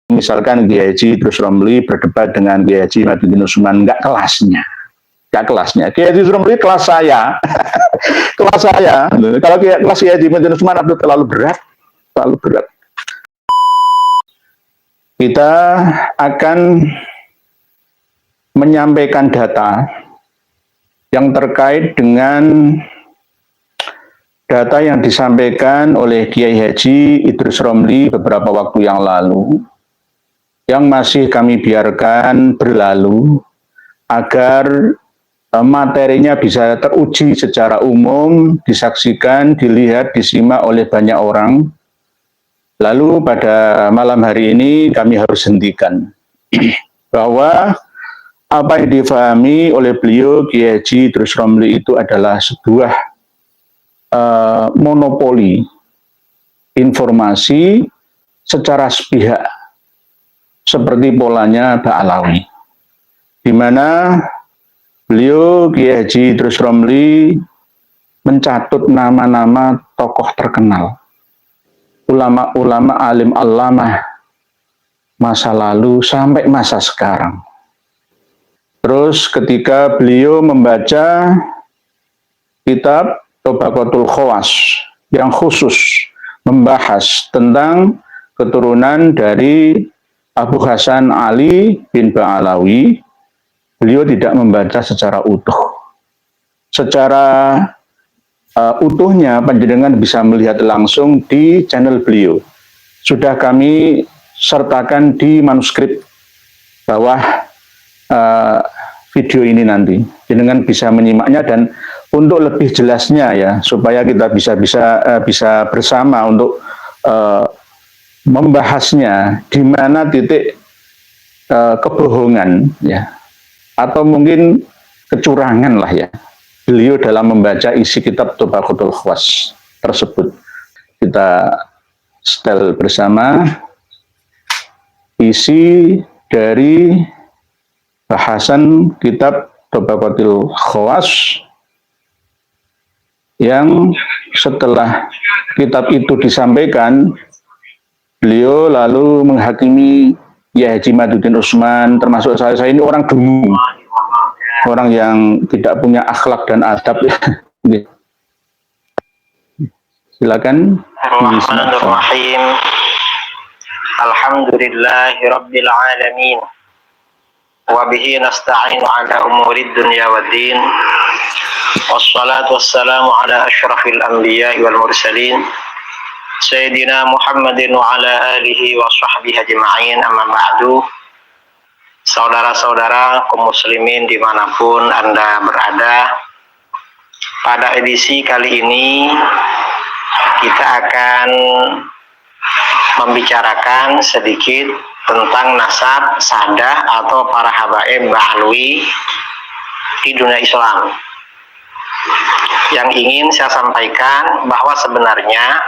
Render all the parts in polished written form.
misalkan Kiai Haji Idrus Romli berdebat dengan Kiai Haji Maduddin Usman, enggak kelasnya. Enggak kelasnya. Kiai Haji Idrus Romli kelas saya. Kelas saya. Kalau kelas Kiai Haji Maduddin Usman itu terlalu berat. Terlalu berat. Kita akan menyampaikan data yang terkait dengan data yang disampaikan oleh Kiai Haji Idrus Romli beberapa waktu yang lalu, yang masih kami biarkan berlalu agar materinya bisa teruji secara umum, disaksikan, dilihat, disimak oleh banyak orang. Lalu pada malam hari ini kami harus hentikan bahwa apa yang difahami oleh beliau Kiai Haji Idrus Romli itu adalah sebuah monopoli informasi secara sepihak seperti polanya Ba'alawi, di mana beliau Kiai Haji Idrus Romli mencatut nama-nama tokoh terkenal, ulama-ulama alim allamah masa lalu sampai masa sekarang. Terus ketika beliau membaca kitab Tabaqatul Khawas yang khusus membahas tentang keturunan dari Abu Hasan Ali bin Ba'alawi, beliau tidak membaca secara utuh. Secara utuhnya panjenengan bisa melihat langsung di channel beliau. Sudah kami sertakan di manuskrip bawah video ini nanti. Jenengan bisa menyimaknya, dan untuk lebih jelasnya ya, supaya kita bisa bersama untuk membahasnya di mana titik kebohongan ya, atau mungkin kecurangan lah ya, beliau dalam membaca isi kitab Tabaqatul Khawas tersebut. Kita setel bersama isi dari bahasan kitab Tabaqatul Khawas, yang setelah kitab itu disampaikan, beliau lalu menghakimi Kiai Haji Maduddin Usman, termasuk saya ini orang dungu, orang yang tidak punya akhlak dan adab. Silakan. Bismillahirrahmanirrahim. Alhamdulillahirabbil alamin. Wa bihi nasta'inu ala umurid dunya waddin. Wassalatu wassalamu ala asyrafil anbiya'i wal mursalin Sayyidina Muhammadin wa ala alihi wa sahbihi ajma'in, amma ba'du. Saudara-saudara kaum muslimin dimanapun Anda berada, pada edisi kali ini kita akan membicarakan sedikit tentang nasab, sadah atau para habaib Ba'alawi di dunia Islam. Yang ingin saya sampaikan bahwa sebenarnya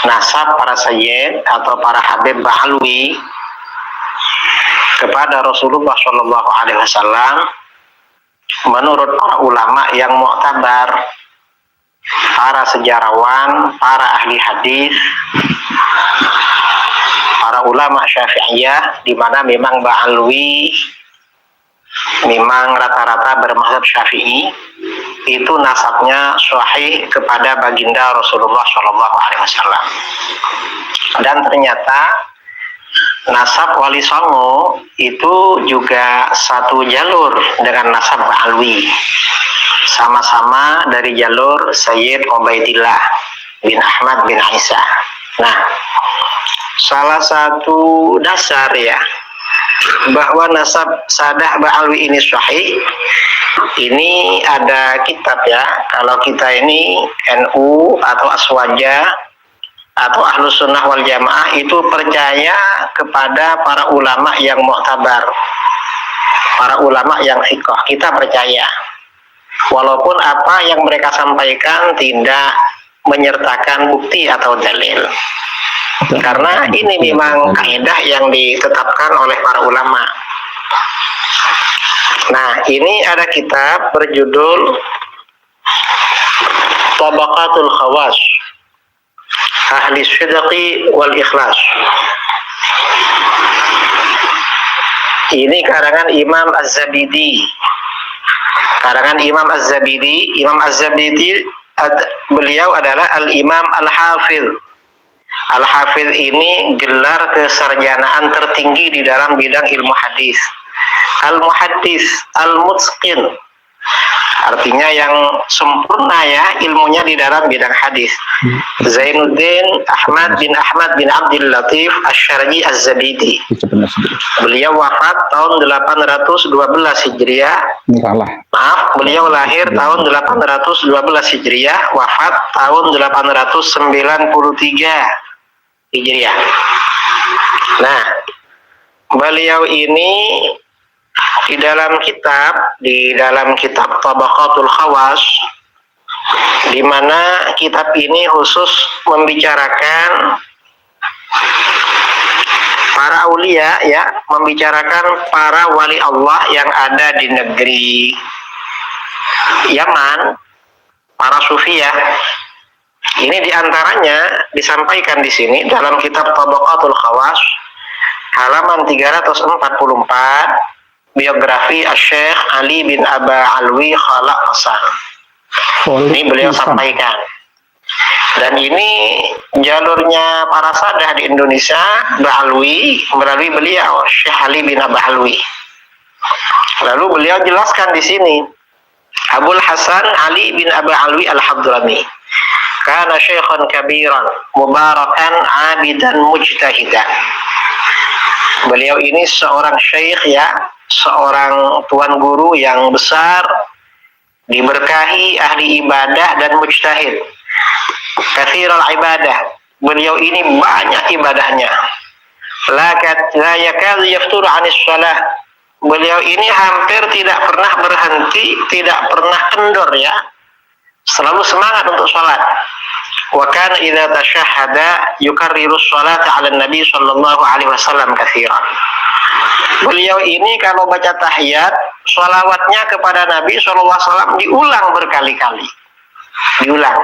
nasab para sayyid atau para habib Ba'alawi kepada Rasulullah SAW menurut para ulama yang mu'tabar, para sejarawan, para ahli hadis, para ulama Syafi'iyah, di mana memang Ba'alawi memang rata-rata bermazhab Syafi'i, itu nasabnya sahih kepada baginda Rasulullah SAW. Dan ternyata nasab Wali Songo itu juga satu jalur dengan nasab Ba'alawi, sama-sama dari jalur Sayyid Ubaidillah bin Ahmad bin Isa. Nah, salah satu dasar ya bahwa nasab sadah Ba'alawi ini sahih, ini ada kitab ya. Kalau kita ini NU atau Aswaja atau Ahlus Sunnah wal Jamaah itu percaya kepada para ulama yang mu'tabar, para ulama yang thiqah, kita percaya walaupun apa yang mereka sampaikan tidak menyertakan bukti atau dalil, karena ini memang kaidah yang ditetapkan oleh para ulama. Nah, ini ada kitab berjudul Tabaqatul Khawas Ahli Sidqi wal Ikhlas, Ini karangan Imam Az-Zabidi. Karangan Imam Az-Zabidi. Imam Az-Zabidi beliau adalah Al-Imam Al-Hafidh. Al-Hafidh ini gelar kesarjanaan tertinggi di dalam bidang ilmu hadis. Al-Muhaddis, Al-Mutqin. Artinya yang sempurna ya ilmunya di dalam bidang hadis. Zainuddin Ahmad bin Abdul Latif Asy-Syarji Az-Zabidi. Beliau wafat tahun 812 Hijriah. Maaf, beliau lahir tahun 812 Hijriah, wafat tahun 893 Hijriah. Nah, beliau ini di dalam kitab Tabaqatul Khawas, di mana kitab ini khusus membicarakan para aulia ya, membicarakan para wali Allah yang ada di negeri Yaman, para sufi ya. Ini diantaranya disampaikan di sini dalam kitab Tabaqatul Khawas halaman 344. Biografi Syekh Ali bin Aba Alwi Khalaq Hasan. Ini beliau sampaikan. Dan ini jalurnya para sadah di Indonesia, Ba'alwi, melalui beliau, Syekh Ali bin Aba Alwi. Lalu beliau jelaskan di sini, Abul Hasan Ali bin Aba Alwi Al-Hadrami. Kana syaikhan kabiran, mubarakan, abidan, mujtahidan. Beliau ini seorang syekh ya, seorang tuan guru yang besar, diberkahi, ahli ibadah dan mujtahid. Katsirul ibadah. Beliau ini banyak ibadahnya. La yakadu yafturu 'anis shalah. Beliau ini hampir tidak pernah berhenti, tidak pernah kendor ya. Selalu semangat untuk salat. Wa kana idza tashahhada yukarriru sholata 'ala Nabi sallallahu alaihi wasallam katsiran. Beliau ini kalau baca tahiyat, sholawatnya kepada Nabi sallallahu alaihi wasallam diulang berkali-kali. Diulang.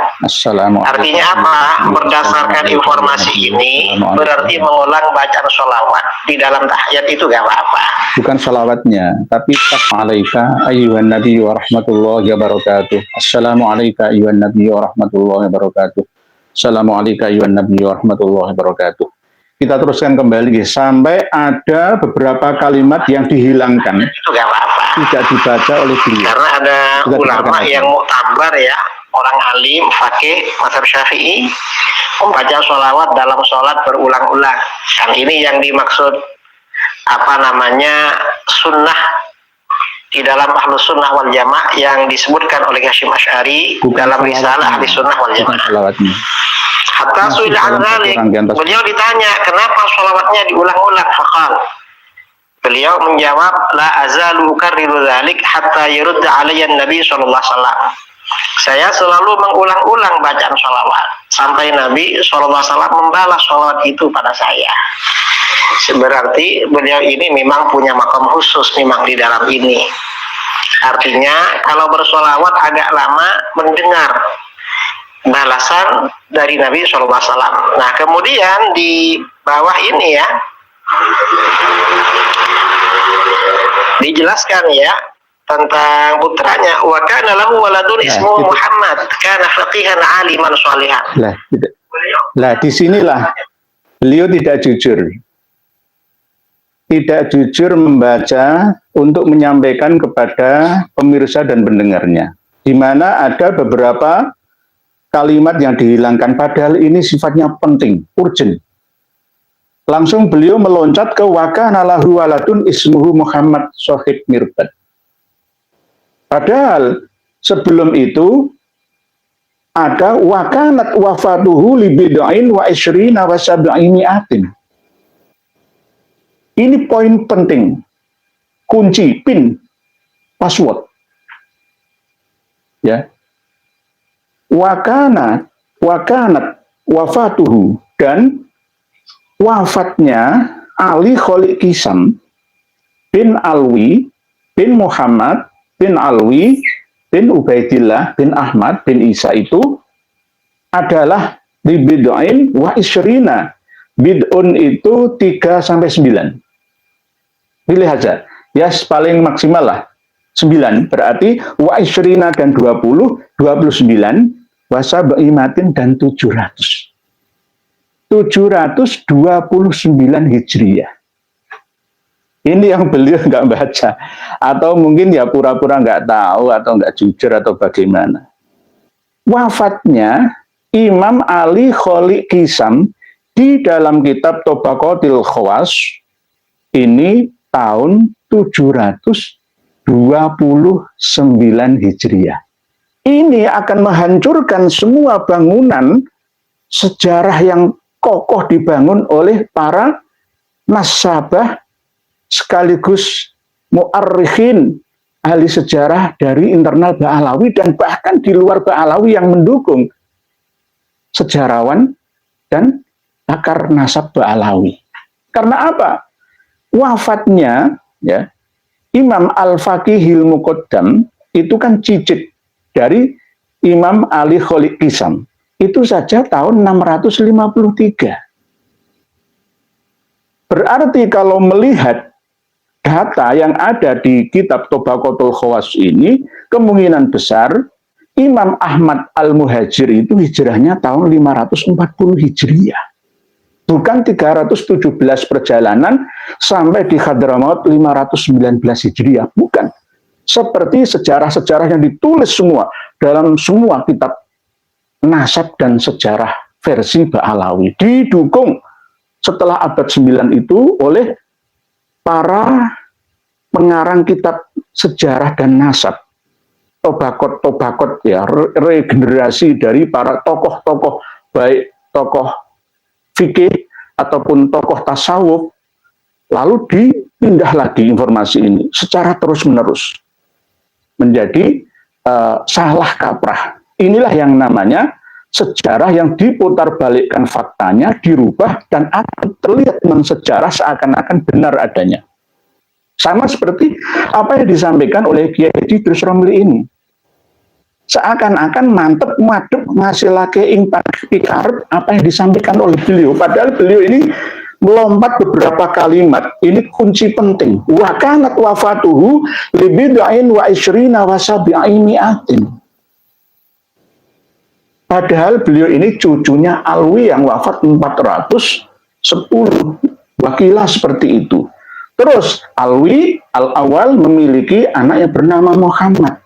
Artinya apa? Berdasarkan informasi ini, berarti mengulang bacaan sholawat di dalam tahiyat itu gak apa-apa. Bukan sholawatnya, tapi Assalamualaikum ayyuhan nabi wa rahmatullahi wa barakatuh. Assalamualaikum ayyuhan nabi wa rahmatullahi wa barakatuh. Assalamualaikum ayyuhan nabi wa rahmatullahi wa barakatuh. Kita teruskan kembali sampai ada beberapa kalimat yang dihilangkan. Itu gak apa-apa. Tidak dibaca oleh beliau. Karena ada ulama yang muktabar ya, orang alim, fakih, mazhab Syafi'i, membaca sholawat dalam sholat berulang-ulang. Dan ini yang dimaksud sunnah di dalam Ahlus Sunnah wal Jamaah yang disebutkan oleh Hasyim Asy'ari dalam risalah Ahli Sunnah wal Jamaah. Hatta su'ila an dzalik, beliau ditanya kenapa sholawatnya diulang-ulang, faqal, beliau menjawab, la azalu ukarriru dzalik hatta yurda alayya Nabi sallallahu alaihi wasallam. Saya selalu mengulang-ulang bacaan sholawat sampai Nabi sallallahu alaihi wasallam membalas sholawat itu pada saya. Berarti beliau ini memang punya makam khusus memang di dalam ini. Artinya kalau bersolawat agak lama mendengar balasan dari Nabi sallallahu alaihi wasallam. Nah, kemudian di bawah ini ya dijelaskan ya tentang putranya, wa kana lahu waladun ismuhu Muhammad, kana faqihan aliman shalihan. Lah disinilah beliau tidak jujur. Tidak jujur membaca untuk menyampaikan kepada pemirsa dan pendengarnya. Di mana ada beberapa kalimat yang dihilangkan, padahal ini sifatnya penting, urgent. Langsung beliau meloncat ke wa kana lahu waladun ismuhu Muhammad Shahid Mirbad. Padahal sebelum itu ada wakanat wafatuhu li bid'ain wa isyrina wa sab'ini atin. Ini poin penting, kunci, pin, password. Ya. Wakanat wafatuhu, dan wafatnya Ali Kholik Kisam bin Alwi bin Muhammad bin Alwi bin Ubaidillah bin Ahmad bin Isa itu adalah di bid'ain wa isyrina, Bid'un itu 3 sampai 9. Pilih aja. Ya paling maksimal lah 9. Berarti wa isyrina dan 20, 29, wasabimatin dan 700. 729 Hijriah. Ini yang beliau nggak baca. Atau mungkin ya pura-pura nggak tahu atau nggak jujur atau bagaimana. Wafatnya Imam Ali Kholiq Kisam di dalam kitab Tobaqatil Khawas ini tahun 729 Hijriah. Ini akan menghancurkan semua bangunan sejarah yang kokoh dibangun oleh para nasabah sekaligus mu'arrikhin, ahli sejarah dari internal Ba'alawi dan bahkan di luar Ba'alawi yang mendukung sejarawan dan akar nasab Ba'alawi. Karena apa? Wafatnya ya Imam Al-Faqihil Muqaddam itu kan cicit dari Imam Ali Kholiq Kisam. Itu saja tahun 653. Berarti kalau melihat data yang ada di kitab Tobaqatul Khawas ini, kemungkinan besar Imam Ahmad Al-Muhajir itu hijrahnya tahun 540 Hijriah. Bukan 317 perjalanan sampai di Hadramaut 519 Hijriah. Bukan. Seperti sejarah-sejarah yang ditulis semua dalam semua kitab nasab dan sejarah versi Ba'alawi. Didukung setelah abad 9 itu oleh para pengarang kitab sejarah dan nasab, tobakot ya, regenerasi dari para tokoh-tokoh, baik tokoh fikih ataupun tokoh tasawuf, lalu dipindah lagi informasi ini secara terus-menerus menjadi salah kaprah. Inilah yang namanya sejarah yang diputarbalikkan faktanya, dirubah dan akan terlihat sejarah seakan-akan benar adanya. Sama seperti apa yang disampaikan oleh Kiai Haji Idrus Romli ini. Seakan-akan mantep, madep, ngasih lagi pikarep apa yang disampaikan oleh beliau. Padahal beliau ini melompat beberapa kalimat. Ini kunci penting. Wa kanat wafatuhu libid'ain wa isyrina wa sabi'imi'atin. Padahal beliau ini cucunya Alwi yang wafat 410. Wakilah seperti itu. Terus Alwi Al-Awal memiliki anak yang bernama Muhammad.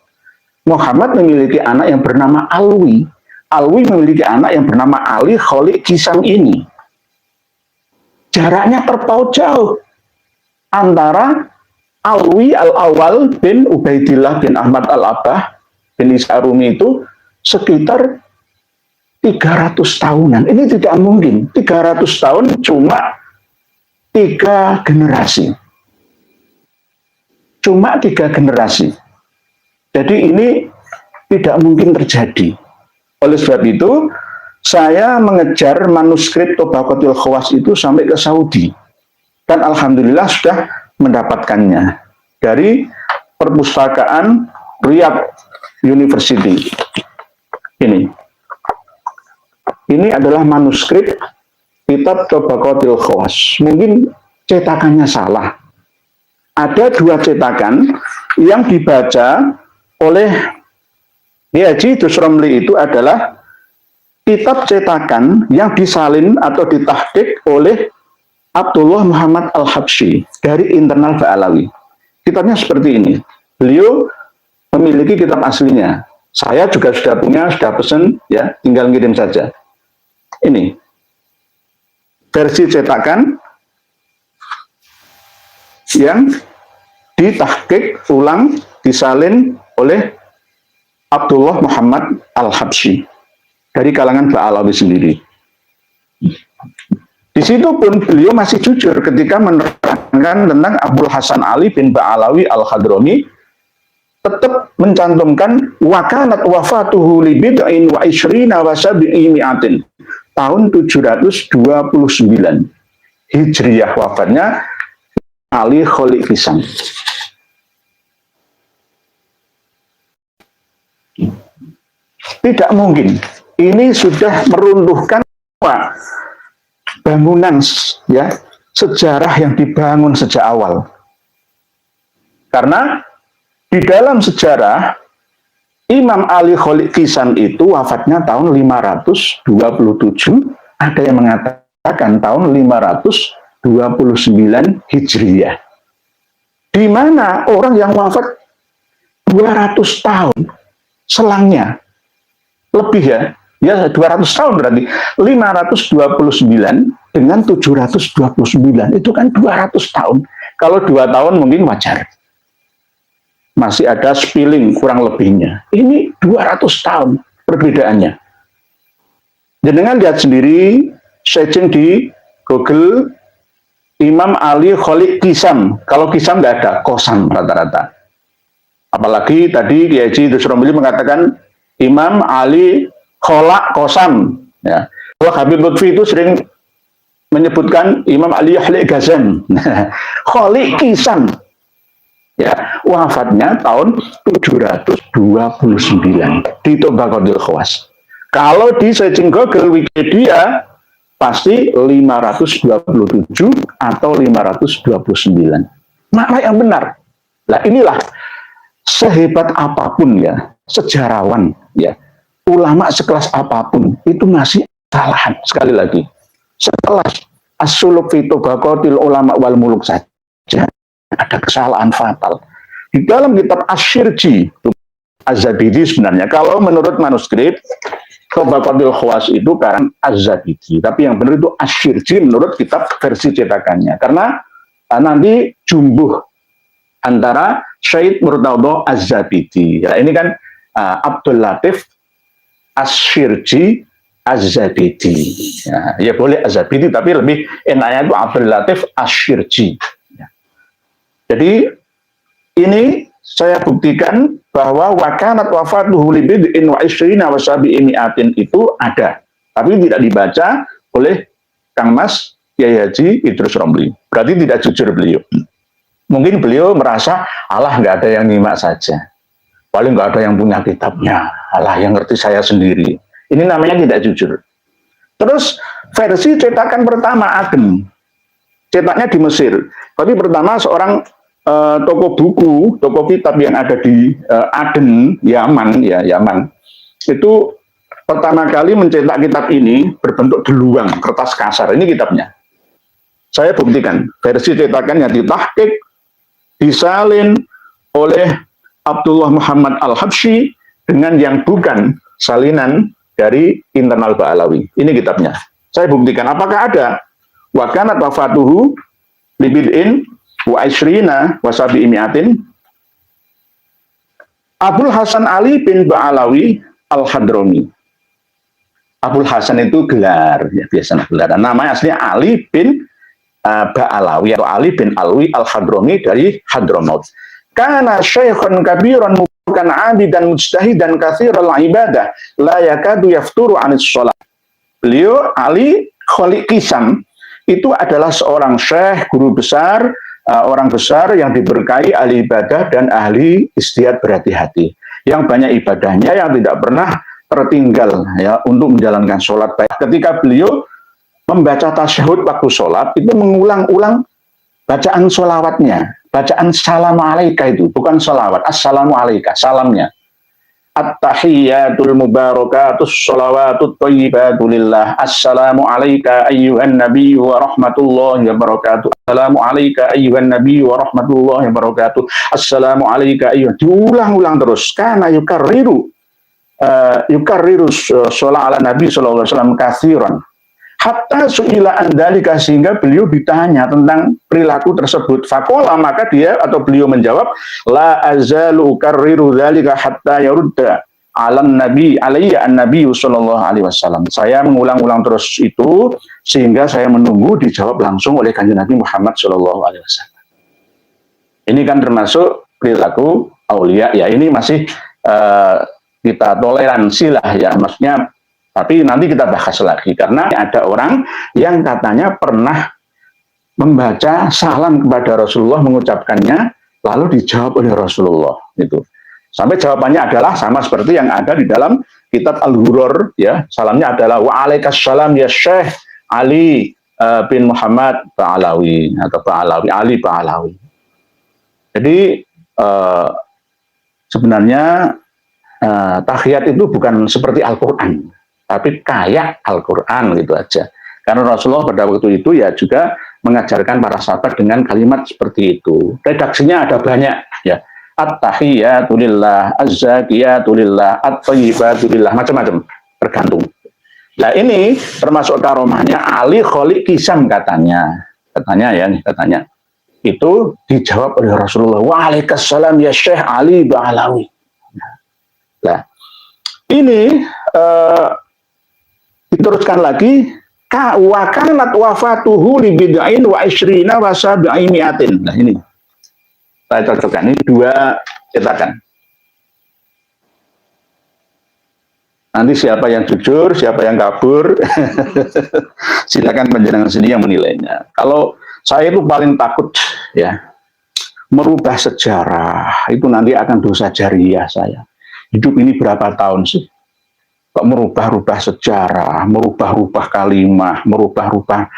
Muhammad memiliki anak yang bernama Alwi. Alwi memiliki anak yang bernama Ali Kholiq Kisam ini. Jaraknya terpaut jauh antara Alwi Al-Awal bin Ubaidillah bin Ahmad Al-Abbah bin Isa Rumi itu sekitar 300 tahunan. Ini tidak mungkin. 300 tahun cuma 3 generasi. Cuma 3 generasi. Jadi ini tidak mungkin terjadi. Oleh sebab itu, saya mengejar manuskrip Tobaqatul Khawas itu sampai ke Saudi. Dan alhamdulillah sudah mendapatkannya dari perpustakaan Riyadh University. Ini adalah manuskrip kitab Tobaqatul Khawas. Mungkin cetakannya salah. Ada 2 cetakan yang dibaca oleh Kiai Haji Idrus Romli itu adalah kitab cetakan yang disalin atau ditahqiq oleh Abdullah Muhammad Al-Habsyi dari internal Ba'alawi. Kitabnya seperti ini. Beliau memiliki kitab aslinya. Saya juga sudah punya, sudah pesen, ya, tinggal ngirim saja. Ini versi cetakan yang ditahqiq ulang, disalin oleh Abdullah Muhammad Al-Habsyi dari kalangan Ba'alawi sendiri. Di situ pun beliau masih jujur ketika menerangkan tentang Abdul Hasan Ali bin Ba'alawi Al-Hadrami, tetap mencantumkan wakanat wafatuhu li bid'in wa isyrina wa sabi'imi'atin, tahun 729 Hijriah wafatnya Ali Kholiq Kisam. Tidak mungkin. Ini sudah meruntuhkan bangunan ya, sejarah yang dibangun sejak awal. Karena di dalam sejarah Imam Ali Khalid Kisam itu wafatnya tahun 527, ada yang mengatakan tahun 529 Hijriyah. Di mana orang yang wafat 200 tahun selangnya lebih ya 200 tahun berarti 529 dengan 729 itu kan 200 tahun. Kalau 2 tahun mungkin wajar, masih ada spilling kurang lebihnya. Ini 200 tahun perbedaannya. Jangan lihat sendiri, searching di Google Imam Ali Khalid Kisam. Kalau Kisam nggak ada, Kosam rata-rata. Apalagi tadi Kiai Haji Idrus Romli mengatakan Imam Ali Kholak Kosam. Ya. Kalau Habib Lutfi itu sering menyebutkan Imam Ali Khalid Ghazan. Khalid Kisam. Ya, wafatnya tahun 729 di Tobaqatul Khawas. Kalau di searching Google Wikipedia pasti 527 atau 529. Makna yang benar. Nah, inilah sehebat apapun ya sejarawan ya, ulama sekelas apapun itu masih kesalahan. Sekali lagi, sekelas As-Suluk fi Tobaqatil Ulama wal Muluk saja ada kesalahan fatal. Di dalam kitab Asy-Syirji Az-Zabidi sebenarnya, kalau menurut manuskrip Tobaqatul Khawas itu karang Az-Zabidi, tapi yang benar itu Asy-Syirji menurut kitab versi cetakannya, karena nanti jumbuh antara Syed Murtadha Az-Zabidi. Ya, ini kan Abdul Latif Asy-Syirji Az-Zabidi. Ya boleh Az-Zabidi, tapi lebih enaknya itu Abdul Latif Asy-Syirji. Jadi ini saya buktikan bahwa wakanat wafatuhu li bid'in wa isyrina wa sabi'imi'atin itu ada, tapi tidak dibaca oleh Kang Mas Kiai Haji Idrus Romli. Berarti tidak jujur beliau. Mungkin beliau merasa Allah nggak ada yang nyimak saja, paling nggak ada yang punya kitabnya, Allah yang ngerti saya sendiri. Ini namanya tidak jujur. Terus versi cetakan pertama Ageng, cetaknya di Mesir. Tapi pertama seorang toko buku, toko kitab yang ada di Aden, Yaman, ya Yaman, itu pertama kali mencetak kitab ini berbentuk deluang, kertas kasar. Ini kitabnya. Saya buktikan versi cetakan yang ditahqiq, disalin oleh Abdullah Muhammad Al-Habsyi dengan yang bukan salinan dari internal Ba'alawi. Ini kitabnya. Saya buktikan. Apakah ada? Wa kanat wafatuhu li bid'in wa isyrina wa sabi'imi'atin. Abul Hasan Ali bin Ba'alawi Al-Hadrami. Abul Hasan itu gelar, ya biasa gelar. Namanya aslinya Ali bin Ba'alawi atau Ali bin Alwi Al-Hadrami dari Hadramaut. Kana syaikhan kabiran bukan abidan mujtahidan katsiral ibadah la yakadu yafturu 'anis shalah. Beliau Ali Khalid Kisam itu adalah seorang syekh, guru besar, orang besar yang diberkahi ahli ibadah dan ahli istihad berhati-hati, yang banyak ibadahnya yang tidak pernah tertinggal ya untuk menjalankan sholat baik. Ketika beliau membaca tasyahud waktu sholat itu mengulang-ulang bacaan sholawatnya, bacaan salamu alaika itu bukan sholawat, assalamu alaika, salamnya. At-tahiyyatul mubarakatus sholawatut thayyibatu lillah. Assalamu alayka ayyuhan nabiyyu wa rahmatullahi wa barakatuh. Assalamu alayka ayyuhan nabiyyu wa rahmatullahi wa barakatuh. Assalamu alayka ayyuhan. Diulang-ulang terus. Karena yukarriru sholat ala nabi sallallahu alaihi wasallam katsiran. Hatta su'ila andalika, sehingga beliau ditanya tentang perilaku tersebut. Faqala, maka dia atau beliau menjawab, la azalu ukarriru dzalika hatta yarudda alam nabi alayya an-nabi sallallahu alaihi wasallam. Saya mengulang-ulang terus itu sehingga saya menunggu dijawab langsung oleh Kanjeng Nabi Muhammad sallallahu alaihi wasallam. Ini kan termasuk perilaku aulia ya. Ini masih kita toleransi lah ya, maksudnya. Tapi nanti kita bahas lagi, karena ada orang yang katanya pernah membaca salam kepada Rasulullah, mengucapkannya, lalu dijawab oleh Rasulullah. Itu. Sampai jawabannya adalah sama seperti yang ada di dalam kitab Al-Ghurur, ya. Salamnya adalah wa'alaikassalam ya Syekh Ali bin Muhammad Ba'alawi atau Ba'alawi, Ali Ba'alawi. Jadi sebenarnya tahiyat itu bukan seperti Al-Quran, tapi kayak Al-Quran gitu aja. Karena Rasulullah pada waktu itu ya juga mengajarkan para sahabat dengan kalimat seperti itu. Redaksinya ada banyak ya. At-tahiyatu lillah, az-zakiyatu lillah, at-thayyibatu lillah, macam-macam, tergantung. Nah ini termasuk karomahnya Ali Kholik Kisam katanya katanya itu dijawab oleh Rasulullah, waalaikumsalam ya Syekh Ali Ba'alawi. Nah ini diteruskan lagi, wa kanat wafatuhu li bid'ain wa ishrina wa sab'i mi'atin. Nah ini saya cocokkan, ini dua cetakan. Nanti siapa yang jujur, siapa yang kabur, silakan panjenengan sendiri yang menilainya. Kalau saya itu paling takut ya merubah sejarah, itu nanti akan dosa jariah saya. Hidup ini berapa tahun sih? Kok merubah-rubah sejarah, merubah-rubah kalimah, merubah-rubah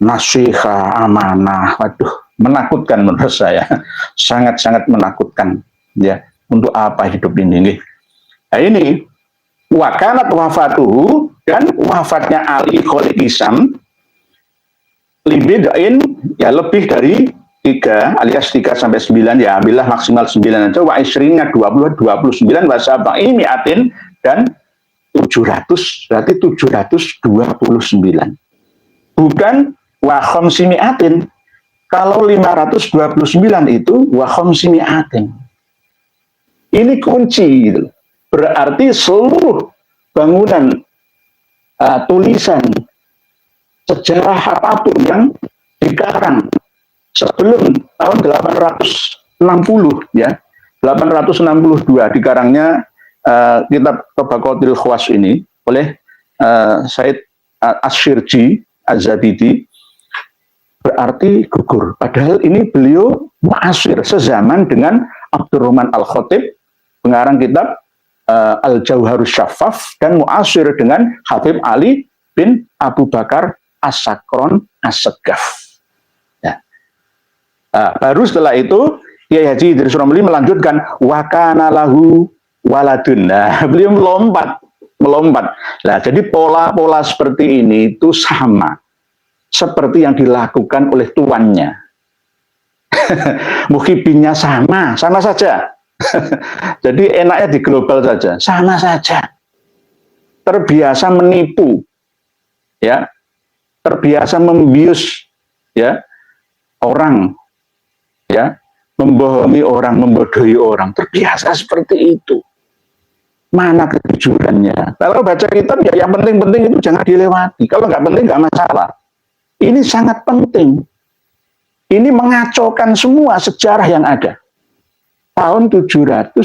nasihat, amanah. Waduh, menakutkan menurut saya, sangat-sangat menakutkan ya. Untuk apa hidup ini? Nah ini wakanat wafatuhu, dan wafatnya Ali Kholik Kisam libidain ya lebih dari 3 alias 3 sampai 9 ya, ambillah maksimal 9 aja, wa isrinnya 20 29 wa sab'i mi'atin, dan 700 berarti 729, bukan wa khamsi mi'atin. Kalau 529 itu wa khamsi mi'atin. Ini kunci gitu. Berarti seluruh bangunan tulisan sejarah apapun yang dikarang sebelum tahun 860 ya, 862 dikarangnya kitab Tabaqatul Khawas ini oleh Said Asyirji Az-Zabidi, berarti gugur. Padahal ini beliau muasir, sezaman dengan Abdurrahman Al-Khatib, pengarang kitab Al-Jauharus Syaffaf, dan muasir dengan Habib Ali bin Abu Bakar As-Sakron As-Segaf. Ya. Baru setelah itu Kiai Haji Idris Romli melanjutkan wakana lahu waladun. Nah, beliau melompat. Nah, jadi pola-pola seperti ini itu sama seperti yang dilakukan oleh tuannya. Muhibinnya sama saja. Jadi enaknya di global saja, sama saja. Terbiasa menipu, ya, terbiasa membius, ya, orang, ya, membohongi orang, membodohi orang, terbiasa seperti itu. Mana kejujurannya? Kalau baca kitab ya yang penting-penting itu jangan dilewati. Kalau nggak penting nggak masalah. Ini sangat penting. Ini mengacaukan semua sejarah yang ada. Tahun 729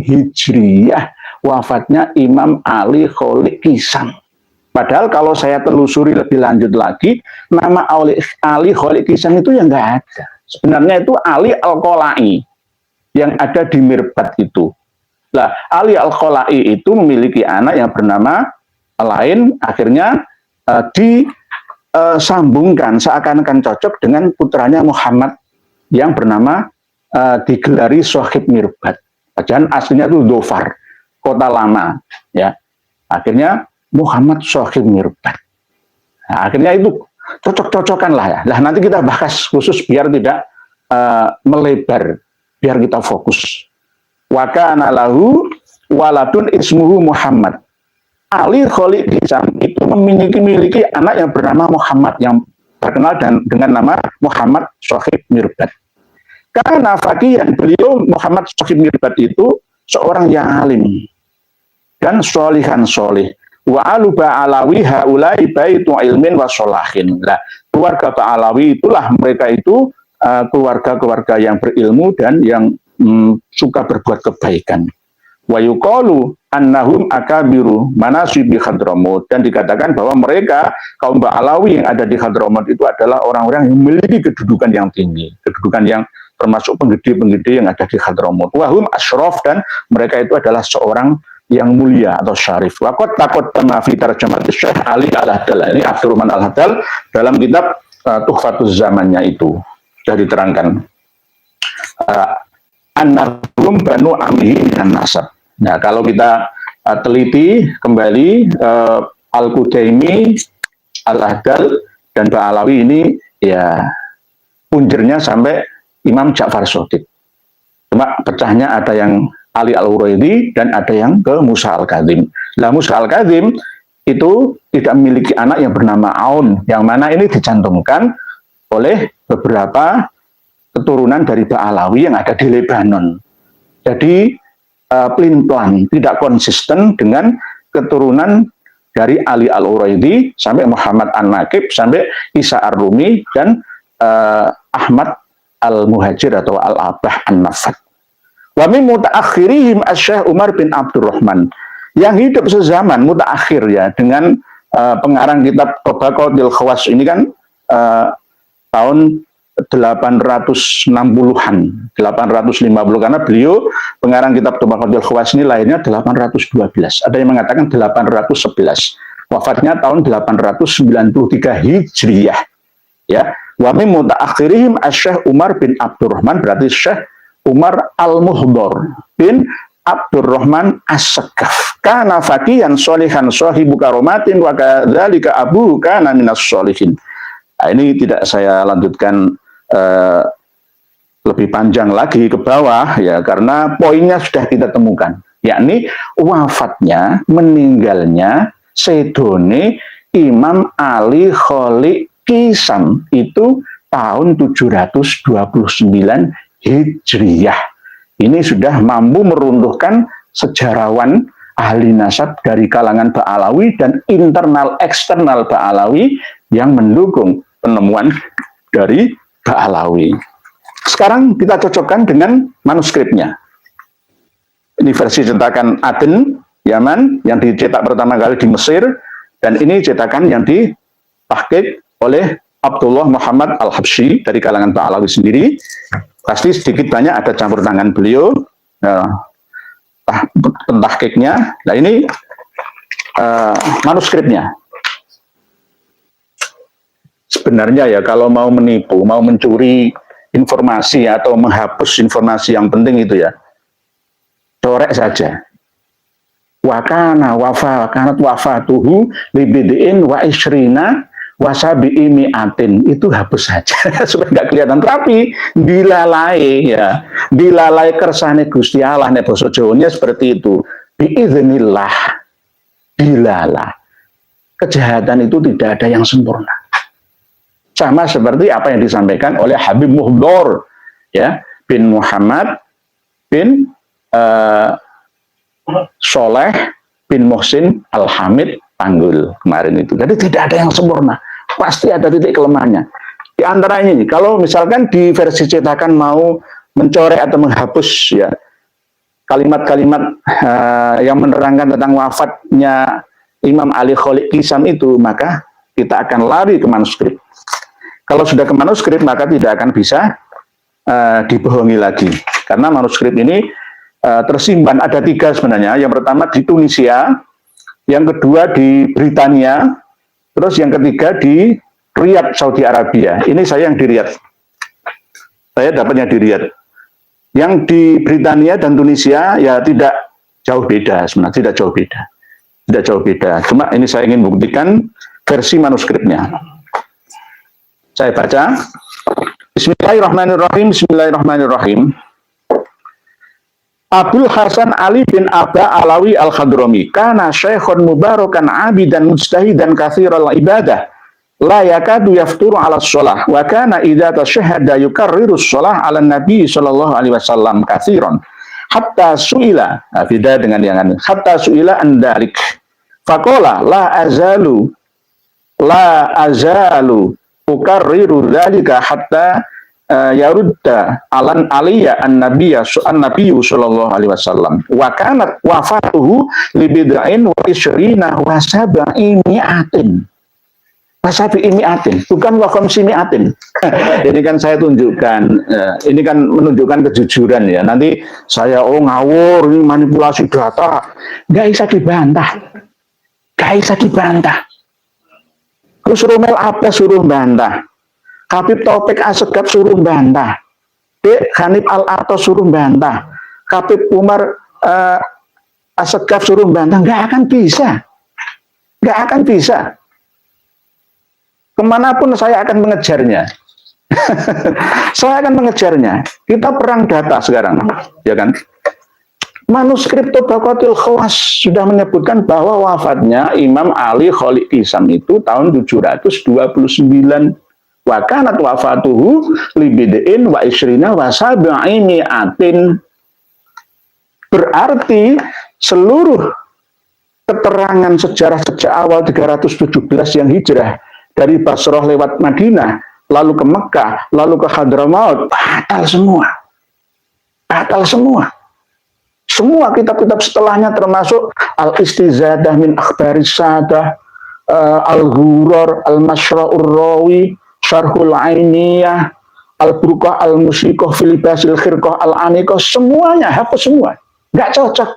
Hijriyah wafatnya Imam Ali Kholik Kisam. Padahal kalau saya telusuri lebih lanjut lagi, nama Ali Kholik Kisam itu yang nggak ada. Sebenarnya itu Ali Al-Qolai yang ada di Mirbat itu. Nah, Ali Al-Qolai itu memiliki anak yang bernama lain, akhirnya disambungkan seakan-akan cocok dengan putranya Muhammad yang bernama digelari Sohib Mirbat. Padahal aslinya itu Dhofar, kota lama, ya. Akhirnya Muhammad Sohib Mirbat. Nah, akhirnya itu cocok-cocokan lah ya. Nah, nanti kita bahas khusus biar tidak melebar, biar kita fokus. Wa kana lahu waladun ismuhu Muhammad. Ali Kholik Kisam itu memiliki anak yang bernama Muhammad, yang terkenal dengan nama Muhammad Sohib Mirbat. Karena fakihan, beliau Muhammad Sohib Mirbat itu seorang yang alim dan sholihan sholih. Wa alu ba'alawi haulai baitu ilmin wa sholahin. Nah, keluarga Ba'alawi itulah mereka itu keluarga-keluarga yang berilmu dan yang suka berbuat kebaikan. Wa yuqalu annahum akabiru manasibi Hadramut, dan dikatakan bahwa mereka kaum Ba'alawi yang ada di Hadramut itu adalah orang-orang yang memiliki kedudukan yang tinggi, kedudukan yang termasuk penggede-penggede yang ada di Hadramut. Wahum asyraf, dan mereka itu adalah seorang yang mulia atau syarif. Waqad taqaddama fi tarjamat Syekh Ali Al-Hadal. Ini Abdurrahman Al-Hadal dalam kitab Tuhfatuz Zamannya itu sudah diterangkan. Annahum banu amhi minan nasab. Nah, kalau kita teliti kembali Al-Qudaimi, Al-Hadal dan Ba'alawi ini ya punjernya sampai Imam Ja'far Shadiq. Cuma pecahnya ada yang Ali Al-Huraidi dan ada yang ke Musa Al-Kadzim. Nah, Musa Al-Kadzim itu tidak memiliki anak yang bernama Aun, yang mana ini dicantumkan oleh beberapa keturunan dari Ba'alawi yang ada di Lebanon. Jadi pelin-pelan, tidak konsisten dengan keturunan dari Ali Al-Huraidi sampai Muhammad An-Naqib sampai Isa Ar-Rumi dan Ahmad Al-Muhajir atau Al-Abah An-Nafat. Wa min mutaakhirihim Asy-Syaikh Umar bin Abdurrahman, yang hidup sezaman mutaakhir ya dengan pengarang kitab Tabaqatul Khawas ini kan tahun 860-an, 850, karena beliau pengarang kitab Tabaqatul Khawas ini lahirnya 812. Ada yang mengatakan 811. Wafatnya tahun 893 Hijriyah. Ya. Wa min mutaakhirihim Asy-Syaikh Umar bin Abdurrahman, berarti Syekh Umar Al-Muhdor bin Abdurrahman As-Sakaf. Kana faqihan sholihan sahibu karomatin wa kadzalika abu kana minas sholihin. Nah, ini tidak saya lanjutkan lebih panjang lagi ke bawah ya, karena poinnya sudah kita temukan, yakni wafatnya, meninggalnya sedone Imam Ali Kholiq Kisam itu tahun 729 Hijriyah. Ini sudah mampu meruntuhkan sejarawan ahli nasab dari kalangan Ba'alawi dan internal eksternal Ba'alawi yang mendukung penemuan dari Ba'alawi. Sekarang kita cocokkan dengan manuskripnya. Ini versi cetakan Aden, Yaman, yang dicetak pertama kali di Mesir, dan ini cetakan yang ditahqiq oleh Abdullah Muhammad Al-Habsyi dari kalangan Ba'alawi sendiri. Pasti sedikit banyak ada campur tangan beliau pentahqiqnya. Nah, ini manuskripnya. Sebenarnya ya, kalau mau menipu, mau mencuri informasi atau menghapus informasi yang penting itu ya, corek saja. Wakana kanat wafatuhu libidiin wa isrina wasabi'i mi'atin, itu hapus saja supaya nggak kelihatan. Tapi dilalai ya, dilalai kersane Gusti Allah, nek basa Jawane seperti itu. Biiznillah, dilala. Kejahatan itu tidak ada yang sempurna. Sama seperti apa yang disampaikan oleh Habib Muhdor ya, bin Muhammad bin Soleh bin Muhsin Al-Hamid Tanggul kemarin itu. Jadi tidak ada yang sempurna, pasti ada titik kelemahannya. Di antaranya ini, kalau misalkan di versi cetakan mau mencorek atau menghapus ya kalimat-kalimat yang menerangkan tentang wafatnya Imam Ali Kholiq Kisam itu, maka kita akan lari ke manuskrip. Kalau sudah ke manuskrip, maka tidak akan bisa dibohongi lagi, karena manuskrip ini tersimpan ada 3 sebenarnya. Yang pertama di Tunisia, yang kedua di Britania, terus yang ketiga di Riyadh, Saudi Arabia. Ini saya yang di Riyadh. Saya dapatnya di Riyadh. Yang di Britania dan Tunisia ya tidak jauh beda sebenarnya, tidak jauh beda. Tidak jauh beda. Cuma ini saya ingin buktikan versi manuskripnya. Saya baca. Bismillahirrahmanirrahim. Bismillahirrahmanirrahim. Abdul Hasan Ali bin Abba Alawi Al-Khadrami kana syekhun mubarakan abidan mujtahidan katsiral ibadah la yakadu yafturu ala shalah wa kana idza tashahhada yukarriru shalah ala nabi sallallahu alaihi wasallam katsiran hatta suila, beda dengan yang ini, hatta suila an dalik faqala la azalu ukarriru dzalika hatta yarudda alan aliyya an-nabiyyu sallallahu alaihi wasallam wa kanat wafatuhu li bid'ain wa isyrina wa sab'i mi'atin. Wasabi imiatin, bukan wakom simiatin. Ini kan saya tunjukkan, ini kan menunjukkan kejujuran ya. Nanti saya ngawur, ini manipulasi data, nggak bisa dibantah, nggak bisa dibantah. Terus Romel apa suruh bantah, Habib Taufik Assegaf suruh bantah, Dek Hanif Al-Atos suruh bantah, Habib Umar Assegaf suruh bantah, nggak akan bisa, nggak akan bisa. Kemanapun saya akan mengejarnya. Saya akan mengejarnya. Kita perang data sekarang, ya kan? Manuskrip Tabaqatul Khawas sudah menyebutkan bahwa wafatnya Imam Ali Khalid Isam itu tahun 729. Wa kanat wafatuhu libidin wa isrina wa sab'ini atin. Berarti seluruh keterangan sejarah sejak awal 317 yang hijrah dari Basrah lewat Madinah, lalu ke Mekah, lalu ke Hadramaut, batal semua. Batal semua. Semua kitab-kitab setelahnya termasuk Al-Istizadah min Akhbaris Sadah, Al-Ghuror, Al-Mashra'ur Rawi, Syarhul Ainiyah, Al-Burqah, Al-Musiqah, Filibasil Khirqah, Al-Aniqah, semuanya hapus semua. Nggak cocok.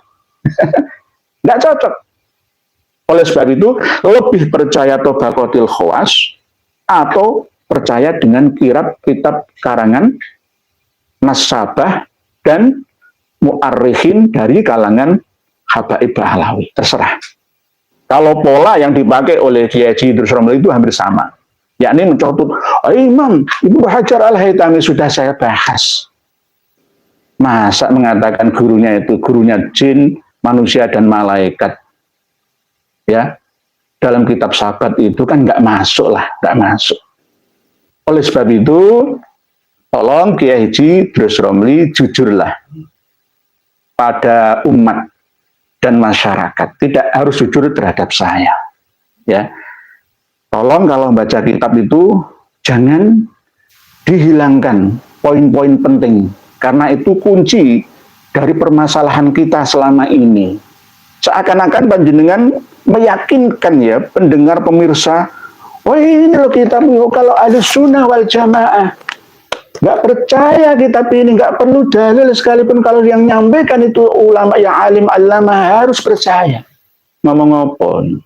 Nggak cocok. Oleh sebab itu, lebih percaya Tabaqatul Khawas atau percaya dengan kitab karangan nasabah dan mu'arrikhin dari kalangan Habaib Bahlawi. Terserah. Kalau pola yang dipakai oleh Kiai Haji Idrus Romli itu hampir sama. Yakni mencontoh, Imam Ibnu Hajar Al-Haytami sudah saya bahas. Masa mengatakan gurunya itu gurunya jin, manusia dan malaikat. Ya, dalam kitab sahabat itu kan nggak masuk lah, nggak masuk. Oleh sebab itu, tolong Kiai Haji Idrus Romli jujurlah pada umat dan masyarakat. Tidak harus jujur terhadap saya. Ya, tolong kalau baca kitab itu jangan dihilangkan poin-poin penting, karena itu kunci dari permasalahan kita selama ini. Seakan-akan panjenengan meyakinkan ya pendengar pemirsa, oh ini loh kitab kalau Ahlus Sunnah wal Jamaah nggak percaya kitab ini, nggak perlu dalil sekalipun kalau yang nyampaikan itu ulama yang alim alama harus percaya. Ngomong apa?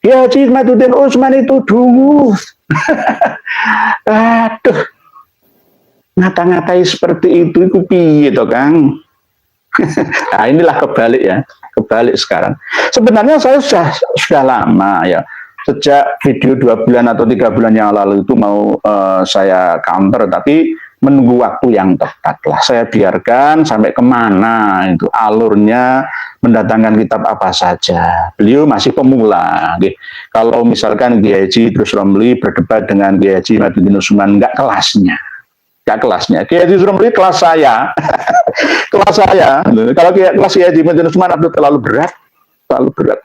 Ya Haji Ihmaduddin Utsman itu dungu. Aduh, ngata-ngatai seperti itu piye toh Kang? Nah, inilah kebalik ya, kebalik sekarang. Sebenarnya saya sudah lama ya, sejak video 2 bulan atau 3 bulan yang lalu itu mau saya counter, tapi menunggu waktu yang tepat lah. Saya biarkan sampai kemana itu alurnya, mendatangkan kitab apa saja. Beliau masih pemula. Kalau misalkan Kiai Haji Idrus Romli berdebat dengan Kiai Haji Ihmaduddin Utsman, nggak kelasnya. Nggak kelasnya. Kiai Haji Idrus Romli kelas saya. Kelas saya. Kalau kelas Kiai Haji Ihmaduddin Utsman terlalu berat. Terlalu berat.